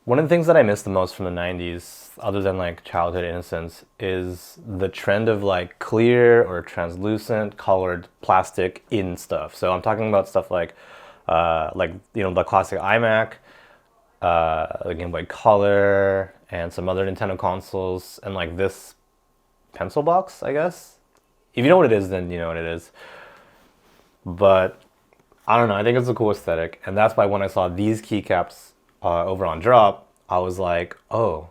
One of the things that I miss the most from the 90s, other than like childhood innocence, is the trend of like clear or translucent colored plastic in stuff. So I'm talking about stuff like the classic iMac, the Game Boy Color, and some other Nintendo consoles, and like this pencil box, I guess. If you know what it is, then you know what it is. But I don't know, I think it's a cool aesthetic, and that's why when I saw these keycaps over on Drop, I was like, oh,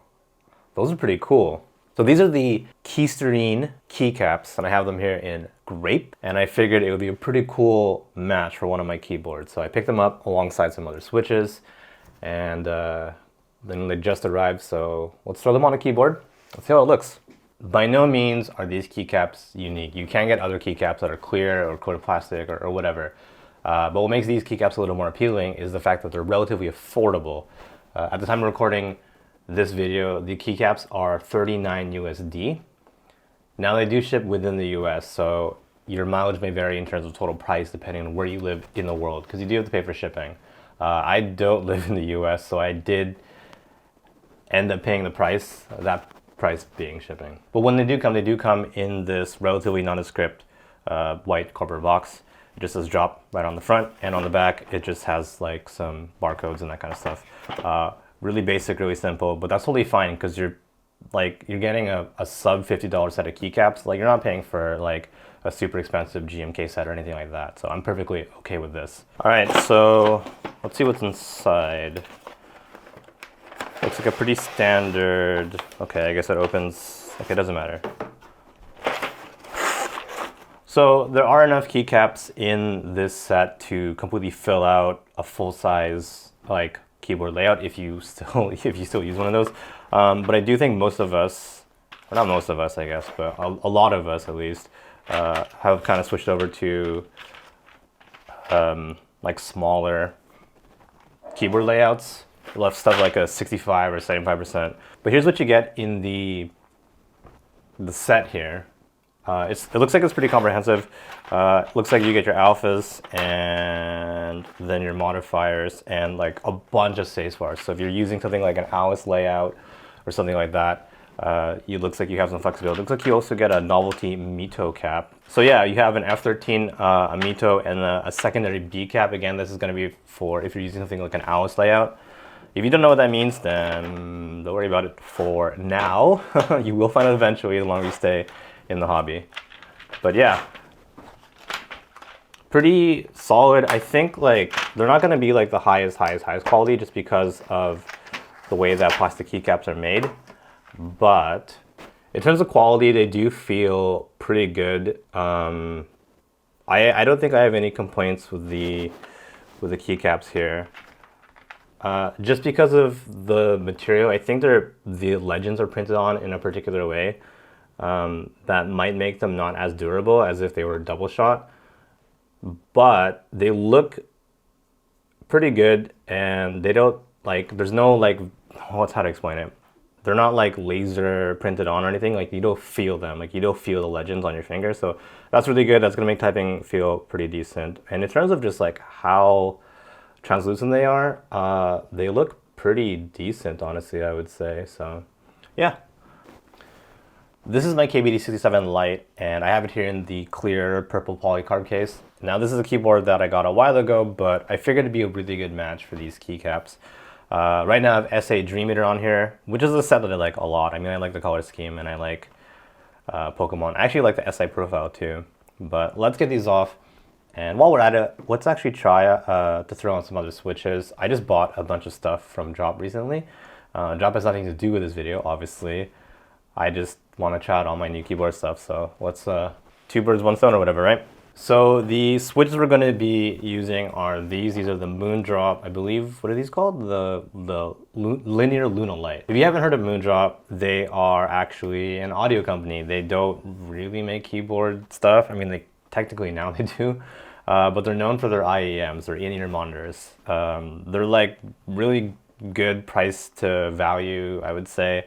those are pretty cool. So these are the Keysterine keycaps, and I have them here in grape, and I figured it would be a pretty cool match for one of my keyboards. So I picked them up alongside some other switches, and then they just arrived, so let's throw them on a keyboard. Let's see how it looks. By no means are these keycaps unique. You can get other keycaps that are clear or coated plastic or whatever. But what makes these keycaps a little more appealing is the fact that they're relatively affordable. At the time of recording this video, the keycaps are $39 USD. Now they do ship within the US, so your mileage may vary in terms of total price depending on where you live in the world, because you do have to pay for shipping. I don't live in the US, so I did end up paying the price, that price being shipping. But when they do come in this relatively nondescript white cardboard box. It just says Drop right on the front, and on the back it just has like some barcodes and that kind of stuff. Really basic, really simple, but that's totally fine because you're getting a sub $50 set of keycaps. Like, you're not paying for like a super expensive GMK set or anything like that. So I'm perfectly okay with this. All right, so let's see what's inside. Looks like a pretty standard, okay, I guess it opens, okay, it doesn't matter. So there are enough keycaps in this set to completely fill out a full-size like keyboard layout if you still use one of those. But I do think most of us, or not most of us I guess, but a lot of us at least, have kind of switched over to like smaller keyboard layouts. Left stuff like a 65 or 75%. But here's what you get in the set here. It looks like it's pretty comprehensive. Looks like you get your alphas and then your modifiers and like a bunch of spacebar. So if you're using something like an Alice layout or something like that, it looks like you have some flexibility. It looks like you also get a novelty Mito cap. So yeah, you have an F13, a Mito, and a secondary B cap. Again, this is going to be for if you're using something like an Alice layout. If you don't know what that means, then don't worry about it for now. You will find it eventually, the longer you stay in the hobby. But yeah, pretty solid. I think like they're not going to be like the highest quality just because of the way that plastic keycaps are made, but in terms of quality they do feel pretty good. I don't think I have any complaints with the keycaps here. Just because of the material, I think the legends are printed on in a particular way that might make them not as durable as if they were double shot, but they look pretty good, and they don't like, there's no like, what's how to explain it? They're not like laser printed on or anything. Like, you don't feel them, like you don't feel the legends on your finger. So that's really good. That's gonna make typing feel pretty decent. And in terms of just like how translucent they are, they look pretty decent, honestly, I would say. So yeah. This is my KBD67 Lite, and I have it here in the clear purple polycarb case. Now this is a keyboard that I got a while ago, but I figured it'd be a really good match for these keycaps. Right now I have SA Dream Eater on here, which is a set that I like a lot. I mean, I like the color scheme, and I like Pokemon. I actually like the SI profile too. But let's get these off. And while we're at it, let's actually try to throw on some other switches. I just bought a bunch of stuff from Drop recently. Drop has nothing to do with this video, obviously. I just want to try out all my new keyboard stuff, so let's two birds, one stone or whatever, right? So the switches we're going to be using are these. These are the Moondrop, I believe, what are these called? The Linear Luna Light. If you haven't heard of Moondrop, they are actually an audio company. They don't really make keyboard stuff. I mean, technically now they do. But they're known for their IEMs, their in-ear monitors. They're like really good price to value, I would say.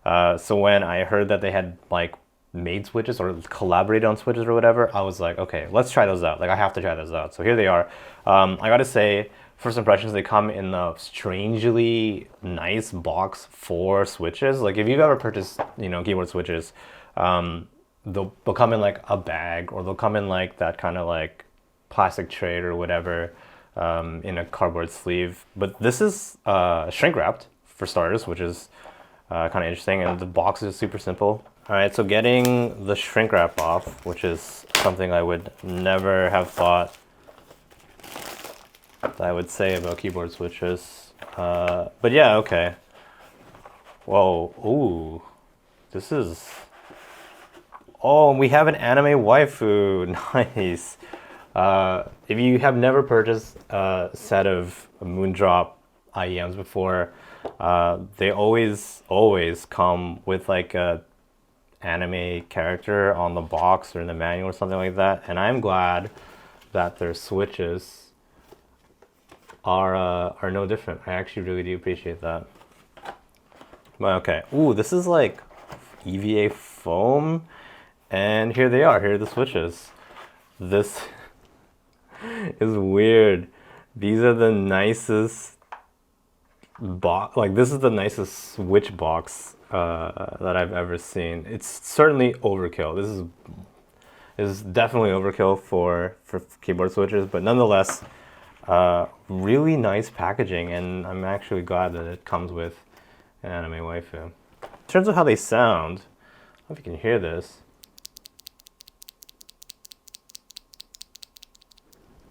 So when I heard that they had like made switches or collaborated on switches or whatever, I was like, okay, let's try those out. Like, I have to try those out. So here they are. I gotta say, first impressions, they come in a strangely nice box for switches. Like if you've ever purchased, you know, keyboard switches, they'll come in like a bag, or they'll come in like that kind of like plastic tray or whatever, in a cardboard sleeve. But this is shrink wrapped for starters, which is kind of interesting, and the box is super simple. All right, so getting the shrink wrap off, which is something I would never have thought that I would say about keyboard switches. But yeah, okay. Whoa, ooh, this is, oh, we have an anime waifu, nice. If you have never purchased a set of Moondrop IEMs before, they always come with like a anime character on the box or in the manual or something like that, and I'm glad that their switches are no different. I actually really do appreciate that. But okay, ooh, this is like EVA foam, and here they are. Here are the switches. This is weird. These are the nicest box. Like this is the nicest switch box that I've ever seen. It's certainly overkill. This is definitely overkill for keyboard switches, but nonetheless, really nice packaging, and I'm actually glad that it comes with an anime waifu. In terms of how they sound, I don't know if you can hear this.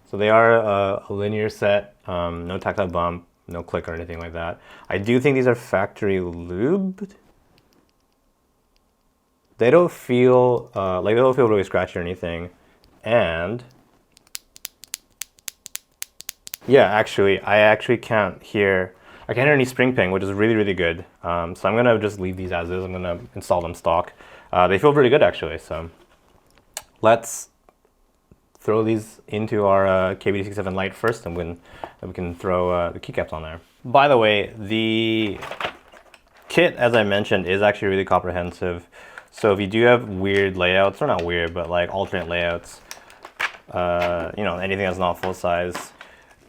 So they are a linear set, no tactile bump, no click or anything like that. I do think these are factory lubed. They don't feel like they don't feel really scratchy or anything, and yeah, actually, I can't hear. I can't hear any spring ping, which is really good. So I'm gonna just leave these as is. I'm gonna install them stock. They feel pretty good actually. So let's throw these into our KB67 Lite first, and then we can throw the keycaps on there. By the way, the kit, as I mentioned, is actually really comprehensive. So if you do have weird layouts, or not weird, but like alternate layouts, you know, anything that's not full size,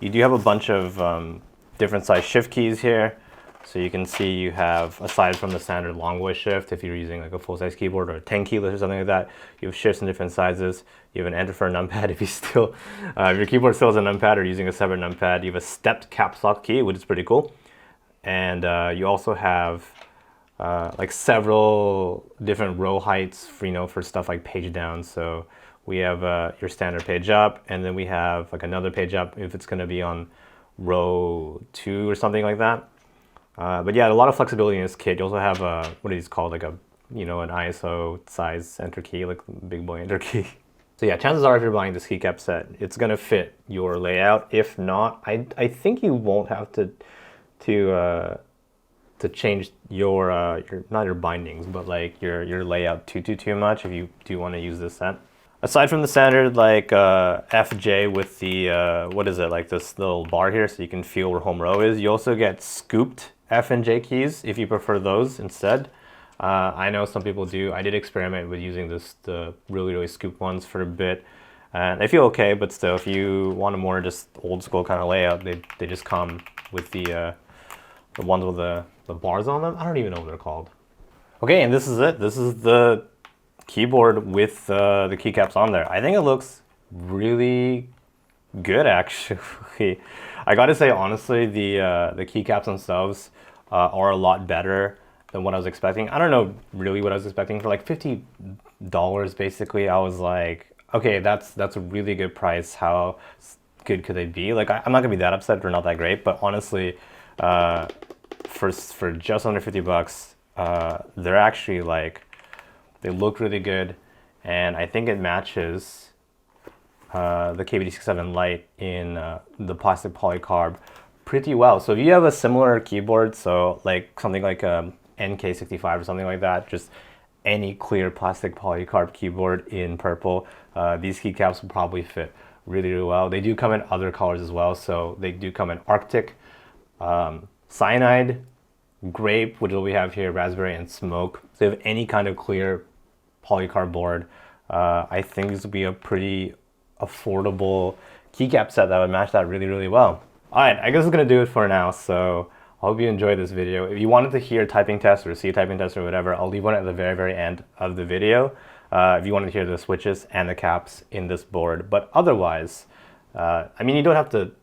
you do have a bunch of different size shift keys here. So you can see you have, aside from the standard long voice shift, if you're using like a full-size keyboard or a 10 keyless or something like that, you have shifts in different sizes. You have an enter for a numpad if you still, if your keyboard still has a numpad or using a separate numpad. You have a stepped caps lock key, which is pretty cool. And you also have like several different row heights for, you know, for stuff like page down. So we have your standard page up, and then we have like another page up if it's going to be on row 2 or something like that. But yeah, a lot of flexibility in this kit. You also have what are these called, like a, you know, an ISO size enter key, like big boy enter key. So yeah, chances are if you're buying this keycap set, it's gonna fit your layout. If not, I think you won't have to change your not your bindings, but like your layout too much if you do want to use this set. Aside from the standard like FJ with the what is it, like this little bar here so you can feel where home row is, you also get scooped F and J keys if you prefer those instead. I know some people do. I did experiment with using the really scooped ones for a bit, and they feel okay, but still, if you want a more just old school kind of layout, they just come with the ones with the bars on them. I don't even know what they're called. Okay, and this is it. This is the keyboard with the keycaps on there. I think it looks really good actually. I gotta say, honestly, the keycaps themselves are a lot better than what I was expecting. I don't know really what I was expecting. For like $50 basically, I was like, okay, that's a really good price. How good could they be? Like, I'm not gonna be that upset if they're not that great, but honestly, for just under $50, they're actually like, they look really good, and I think it matches the KB67 Lite in the plastic polycarb pretty well. So if you have a similar keyboard, so like something like a NK65 or something like that, just any clear plastic polycarb keyboard in purple, these keycaps will probably fit really well. They do come in other colors as well, so they do come in Arctic, Cyanide, Grape, which is what we have here, Raspberry, and Smoke. So if you have any kind of clear polycarb board, I think this would be a pretty affordable keycap set that would match that really well. Alright, I guess it's gonna do it for now, so I hope you enjoyed this video. If you wanted to hear typing test or see a typing test or whatever, I'll leave one at the very, very end of the video. If you wanted to hear the switches and the caps in this board. But otherwise, I mean, you don't have to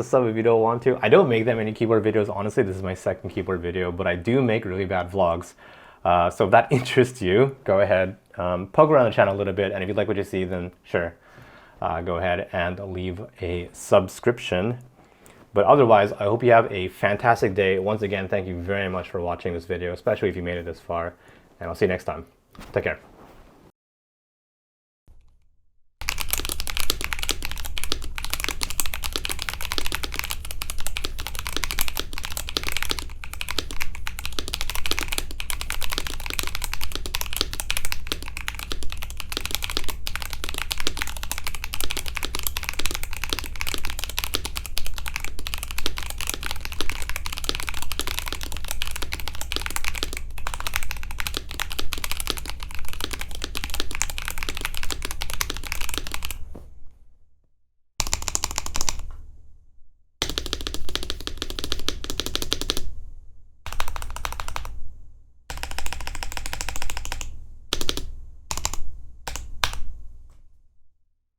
sub if you don't want to. I don't make that many keyboard videos. Honestly, this is my second keyboard video, but I do make really bad vlogs. So if that interests you, go ahead, poke around the channel a little bit, and if you like what you see, then sure, go ahead and leave a subscription. But otherwise, I hope you have a fantastic day. Once again, thank you very much for watching this video, especially if you made it this far, and I'll see you next time. Take care.